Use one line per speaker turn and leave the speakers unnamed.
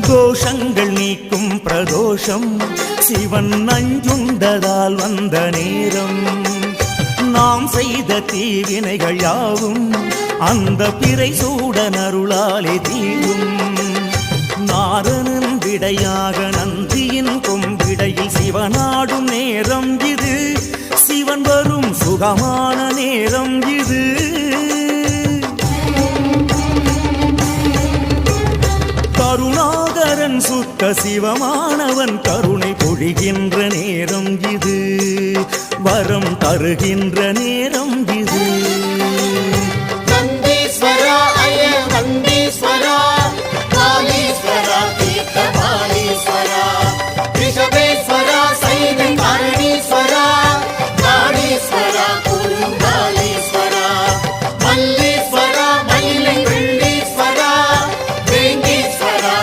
தோஷங்கள் நீக்கும் பிரதோஷம் சிவன் நஞ்சுண்டதால் வந்த நேரம். நாம் செய்த தீவினைகள் யாவும் அந்த பிறை சூடன் அருளாலே தீரும். நாரனின் விடையாக நந்தியின் கொம்பிடையில் சிவனாடும் நேரம் இது. சிவன் வரும் சுகமான நேரம் இது. கருணாகரன் சுத்த சிவமானவன் கருணை பொழிகின்ற நேரம் இது. வரம் தருகின்ற நேரம் இது.
நந்தீஸ்வரா